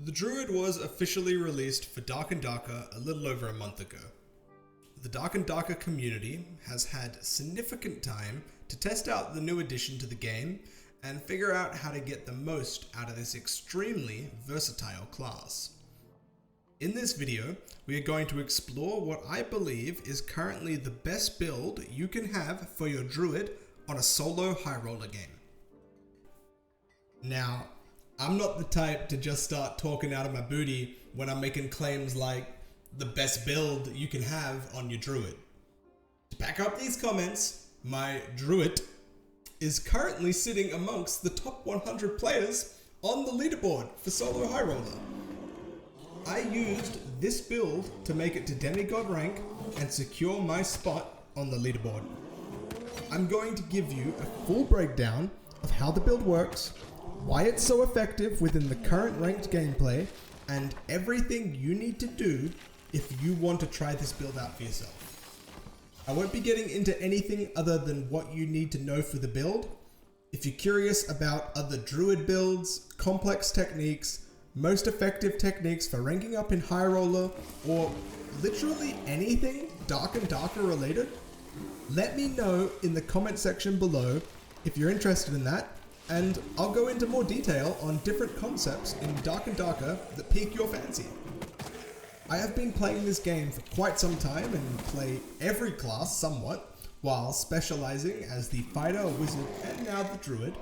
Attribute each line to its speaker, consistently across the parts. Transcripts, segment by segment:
Speaker 1: The Druid was officially released for Dark and Darker a little over a month ago. The Dark and Darker community has had significant time to test out the new addition to the game and figure out how to get the most out of this extremely versatile class. In this video, we are going to explore what I believe is currently the best build you can have for your Druid on a solo high roller game. Now, I'm not the type to just start talking out of my booty when I'm making claims like the best build you can have on your Druid. To back up these comments, my Drewedt is currently sitting amongst the top 100 players on the leaderboard for solo high roller. I used this build to make it to demigod rank and secure my spot on the leaderboard. I'm going to give you a full breakdown of how the build works, why it's so effective within the current ranked gameplay, and everything you need to do if you want to try this build out for yourself. I won't be getting into anything other than what you need to know for the build. If you're curious about other Druid builds, complex techniques, most effective techniques for ranking up in high roller, or literally anything Dark and Darker related, let me know in the comment section below if you're interested in that, and I'll go into more detail on different concepts in Dark and Darker that pique your fancy. I have been playing this game for quite some time and play every class somewhat, while specializing as the fighter, wizard, and now the druid,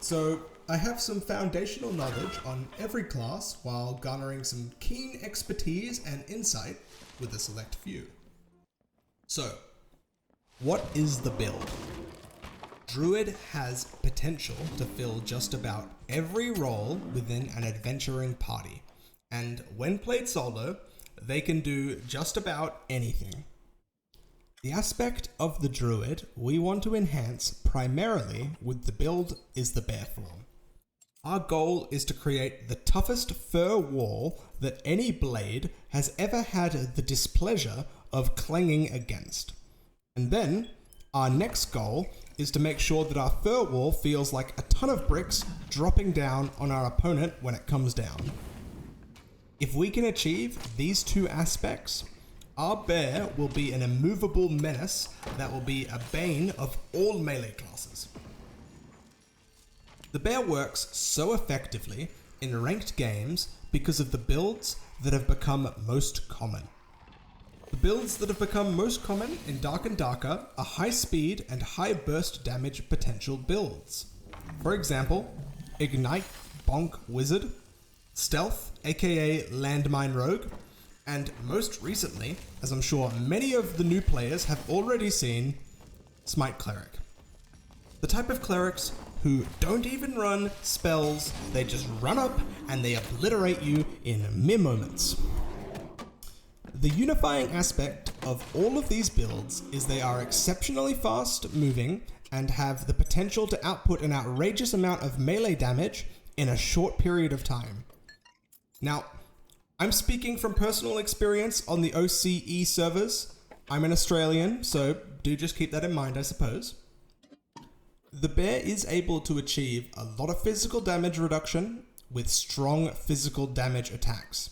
Speaker 1: so I have some foundational knowledge on every class while garnering some keen expertise and insight with a select few. So, what is the build? Druid has potential to fill just about every role within an adventuring party, and when played solo, they can do just about anything. The aspect of the Druid we want to enhance primarily with the build is the bear form. Our goal is to create the toughest fur wall that any blade has ever had the displeasure of clanging against. And then, our next goal is to make sure that our fur wall feels like a ton of bricks dropping down on our opponent when it comes down. If we can achieve these two aspects, our bear will be an immovable menace that will be a bane of all melee classes. The bear works so effectively in ranked games because of the builds that have become most common. The builds that have become most common in Dark and Darker are high speed and high burst damage potential builds. For example, Ignite Bonk Wizard, Stealth aka Landmine Rogue, and most recently, as I'm sure many of the new players have already seen, Smite Cleric. The type of clerics who don't even run spells, they just run up and they obliterate you in mere moments. The unifying aspect of all of these builds is they are exceptionally fast moving and have the potential to output an outrageous amount of melee damage in a short period of time. Now, I'm speaking from personal experience on the OCE servers. I'm an Australian, so do just keep that in mind, I suppose. The bear is able to achieve a lot of physical damage reduction with strong physical damage attacks.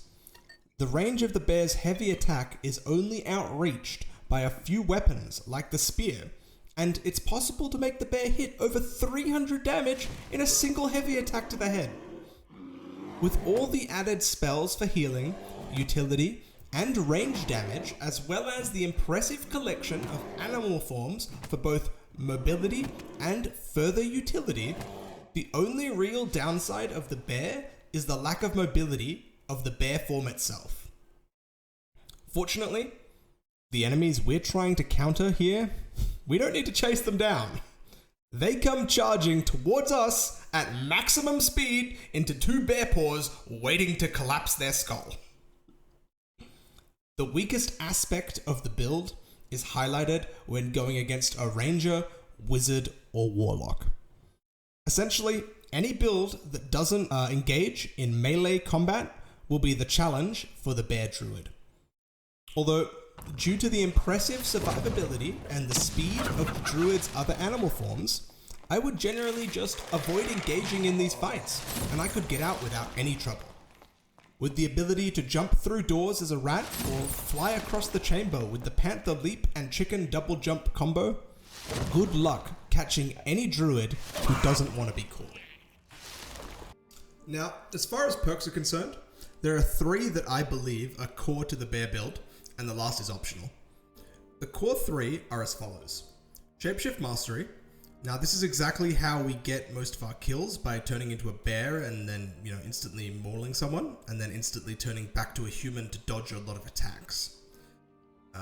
Speaker 1: The range of the bear's heavy attack is only outreached by a few weapons like the spear, and it's possible to make the bear hit over 300 damage in a single heavy attack to the head. With all the added spells for healing, utility, and range damage, as well as the impressive collection of animal forms for both mobility and further utility, the only real downside of the bear is the lack of mobility of the bear form itself. Fortunately, the enemies we're trying to counter here, we don't need to chase them down. They come charging towards us at maximum speed into two bear paws waiting to collapse their skull. The weakest aspect of the build is highlighted when going against a ranger, wizard, or warlock. Essentially, any build that doesn't engage in melee combat will be the challenge for the bear druid. Although, due to the impressive survivability and the speed of the druid's other animal forms, I would generally just avoid engaging in these fights, and I could get out without any trouble. with the ability to jump through doors as a rat or fly across the chamber with the panther leap and chicken double jump combo, good luck catching any druid who doesn't want to be caught. Now, as far as perks are concerned, there are 3 that I believe are core to the bear build, and the last is optional. The core 3 are as follows. Shapeshift Mastery. Now this is exactly how we get most of our kills, by turning into a bear and then, instantly mauling someone, and then instantly turning back to a human to dodge a lot of attacks.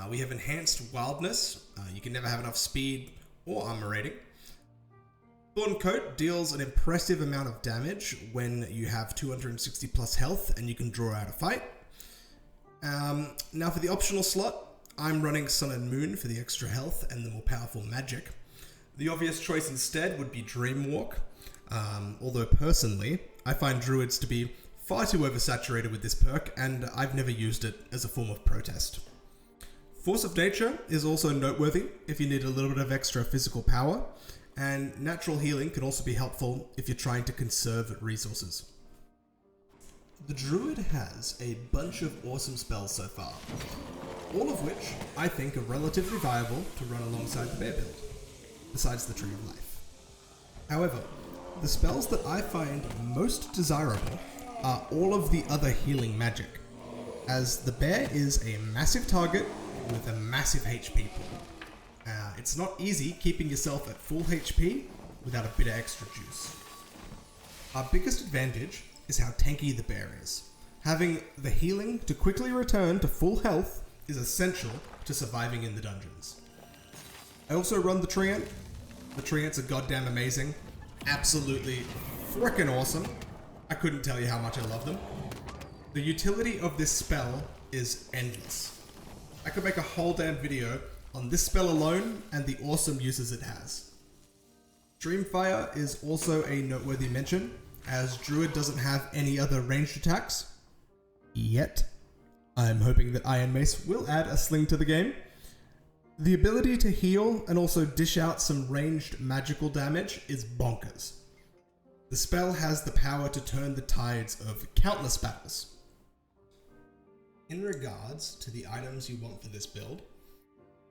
Speaker 1: We have Enhanced Wildness. You can never have enough speed or armor rating. Thorn Coat deals an impressive amount of damage when you have 260 plus health and you can draw out a fight. Now for the optional slot, I'm running Sun and Moon for the extra health and the more powerful magic. The obvious choice instead would be Dreamwalk, although personally, I find druids to be far too oversaturated with this perk, and I've never used it as a form of protest. Force of Nature is also noteworthy if you need a little bit of extra physical power, and Natural Healing can also be helpful if you're trying to conserve resources. The druid has a bunch of awesome spells so far, all of which I think are relatively viable to run alongside the bear build, besides the Tree of Life. However, the spells that I find most desirable are all of the other healing magic, as the bear is a massive target with a massive HP pool. It's not easy keeping yourself at full HP without a bit of extra juice. Our biggest advantage is how tanky the bear is. Having the healing to quickly return to full health is essential to surviving in the dungeons. I also run the Treant. The Treants are goddamn amazing. Absolutely frickin' awesome. I couldn't tell you how much I love them. The utility of this spell is endless. I could make a whole damn video on this spell alone and the awesome uses it has. Dreamfire is also a noteworthy mention, as Druid doesn't have any other ranged attacks yet. I'm hoping that Iron Mace will add a sling to the game. The ability to heal and also dish out some ranged magical damage is bonkers. The spell has the power to turn the tides of countless battles. In regards to the items you want for this build,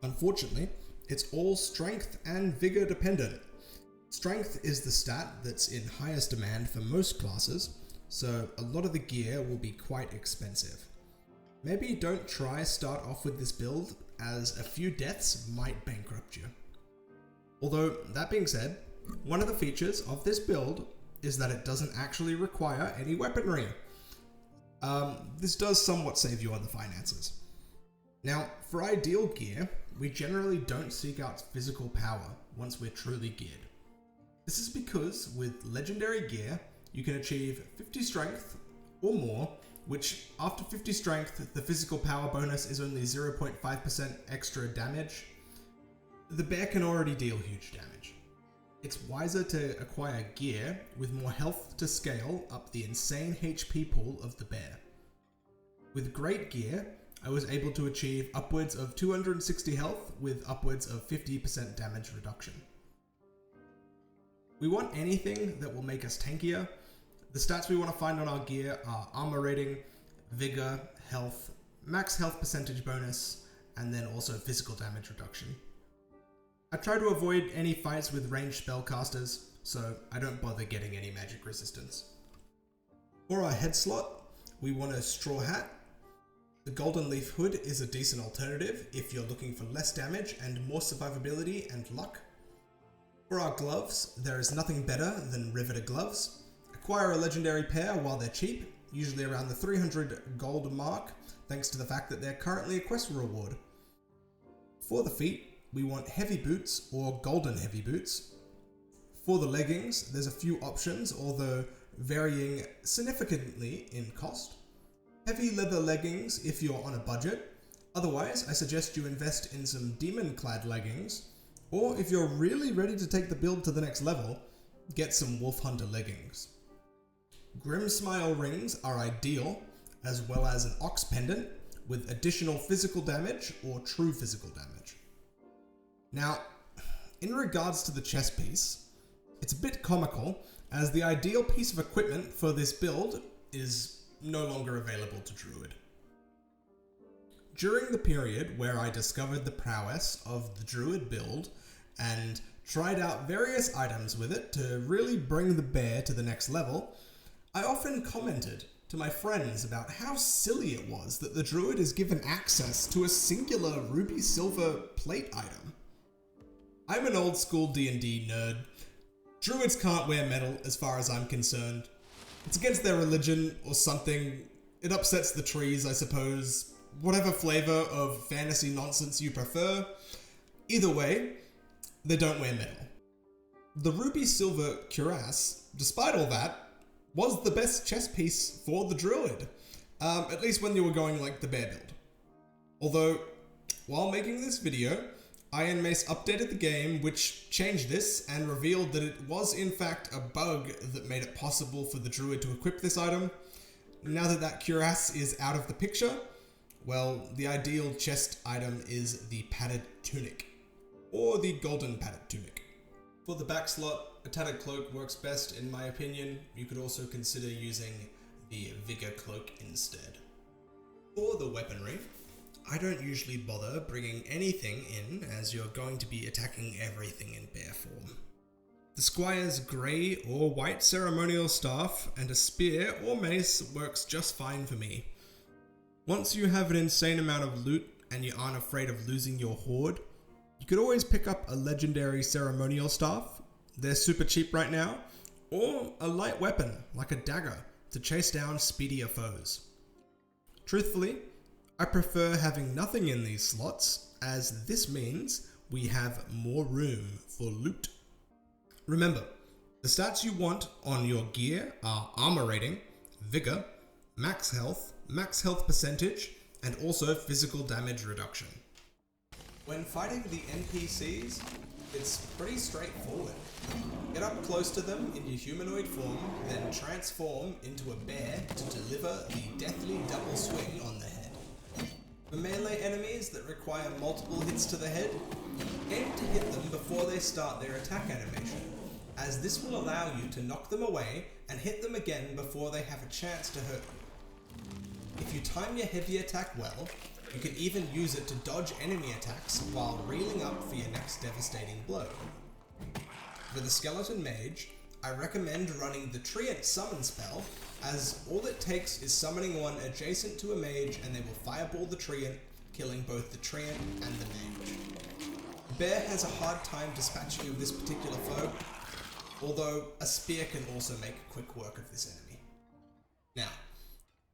Speaker 1: unfortunately, it's all strength and vigor dependent. Strength is the stat that's in highest demand for most classes, so a lot of the gear will be quite expensive. Maybe don't start off with this build, as a few deaths might bankrupt you. Although, that being said, one of the features of this build is that it doesn't actually require any weaponry. This does somewhat save you on the finances. Now, for ideal gear, we generally don't seek out physical power once we're truly geared. This is because with legendary gear, you can achieve 50 strength or more, which after 50 strength, the physical power bonus is only 0.5% extra damage. The bear can already deal huge damage. It's wiser to acquire gear with more health to scale up the insane HP pool of the bear. With great gear, I was able to achieve upwards of 260 health with upwards of 50% damage reduction. We want anything that will make us tankier. The stats we want to find on our gear are armor rating, vigor, health, max health percentage bonus, and then also physical damage reduction. I try to avoid any fights with ranged spellcasters, so I don't bother getting any magic resistance. For our head slot, we want a straw hat. The golden leaf hood is a decent alternative if you're looking for less damage and more survivability and luck. For our gloves, there is nothing better than riveted gloves. Acquire a legendary pair while they're cheap, usually around the 300 gold mark, thanks to the fact that they're currently a quest reward. For the feet, we want heavy boots or golden heavy boots. For the leggings, there's a few options, although varying significantly in cost. Heavy leather leggings if you're on a budget. Otherwise, I suggest you invest in some demon-clad leggings, or if you're really ready to take the build to the next level, get some Wolf Hunter leggings. Grim Smile rings are ideal, as well as an Ox pendant with additional physical damage or true physical damage. Now, in regards to the chest piece, it's a bit comical, as the ideal piece of equipment for this build is no longer available to Druid. During the period where I discovered the prowess of the Druid build and tried out various items with it to really bring the bear to the next level, I often commented to my friends about how silly it was that the Druid is given access to a singular ruby silver plate item. I'm an old school D&D nerd. Druids can't wear metal as far as I'm concerned. It's against their religion or something. It upsets the trees, I suppose. Whatever flavor of fantasy nonsense you prefer. Either way, they don't wear metal. The ruby silver cuirass, despite all that, was the best chess piece for the Druid. At least when you were going like the bear build. Although, while making this video, Iron Mace updated the game, which changed this and revealed that it was in fact a bug that made it possible for the Druid to equip this item. Now that that cuirass is out of the picture, well, the ideal chest item is the padded tunic, or the golden padded tunic. For the back slot, a tattered cloak works best in my opinion. You could also consider using the vigor cloak instead. For the weaponry, I don't usually bother bringing anything in, as you're going to be attacking everything in bear form. The squire's grey or white ceremonial staff and a spear or mace works just fine for me. Once you have an insane amount of loot and you aren't afraid of losing your hoard, you could always pick up a legendary ceremonial staff, they're super cheap right now, or a light weapon like a dagger to chase down speedier foes. Truthfully, I prefer having nothing in these slots, as this means we have more room for loot. Remember, the stats you want on your gear are armor rating, vigor, max health percentage, and also physical damage reduction. When fighting the NPCs, it's pretty straightforward. Get up close to them in your humanoid form, then transform into a bear to deliver the deathly double swing on the head. For melee enemies that require multiple hits to the head, aim to hit them before they start their attack animation, as this will allow you to knock them away and hit them again before they have a chance to hurt you. If you time your heavy attack well, you can even use it to dodge enemy attacks while reeling up for your next devastating blow. For the skeleton mage, I recommend running the Drewedt summon spell, as all it takes is summoning one adjacent to a mage and they will fireball the Drewedt, killing both the Drewedt and the mage. The bear has a hard time dispatching of this particular foe, although a spear can also make quick work of this enemy. Now,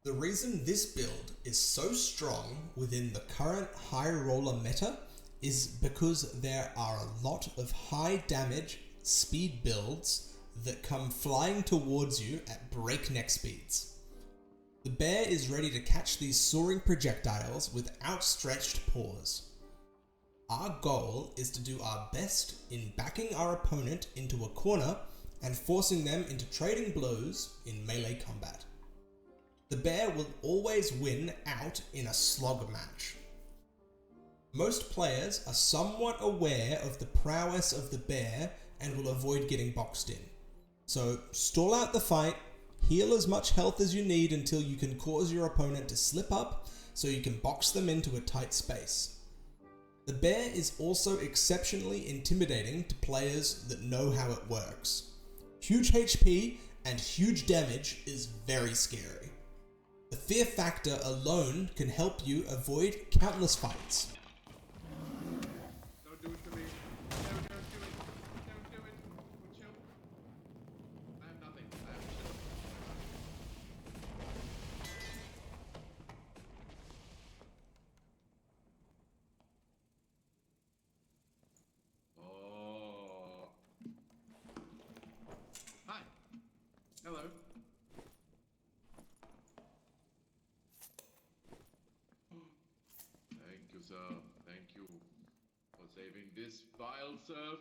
Speaker 1: the reason this build is so strong within the current high roller meta is because there are a lot of high damage speed builds that come flying towards you at breakneck speeds. The bear is ready to catch these soaring projectiles with outstretched paws. Our goal is to do our best in backing our opponent into a corner and forcing them into trading blows in melee combat. The bear will always win out in a slog match. Most players are somewhat aware of the prowess of the bear and will avoid getting boxed in. So stall out the fight, heal as much health as you need until you can cause your opponent to slip up so you can box them into a tight space. The bear is also exceptionally intimidating to players that know how it works. Huge HP and huge damage is very scary. The fear factor alone can help you avoid countless fights.
Speaker 2: Don't do it to me. Don't do it. Don't do it. Chill. I have nothing. I have chill. Oh. Hi. Hello. Thank you, sir. Thank you for saving this vile serf.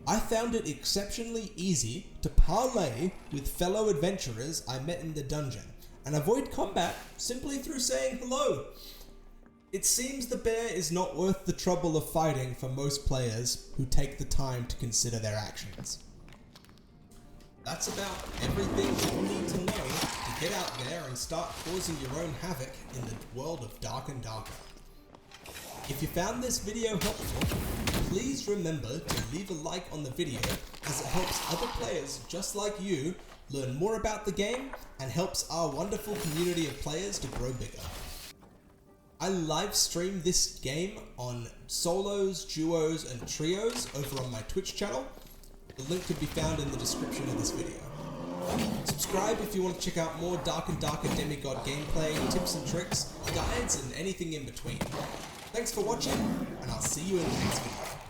Speaker 1: I found it exceptionally easy to parlay with fellow adventurers I met in the dungeon and avoid combat simply through saying hello. It seems the bear is not worth the trouble of fighting for most players who take the time to consider their actions. That's about everything you need to know to get out there and start causing your own havoc in the world of Dark and Darker. If you found this video helpful, please remember to leave a like on the video as it helps other players just like you learn more about the game and helps our wonderful community of players to grow bigger. I live stream this game on solos, duos and trios over on my Twitch channel. The link could be found in the description of this video. Subscribe if you want to check out more Dark and Darker Demigod gameplay, tips and tricks, guides and anything in between. Thanks for watching, and I'll see you in the next video.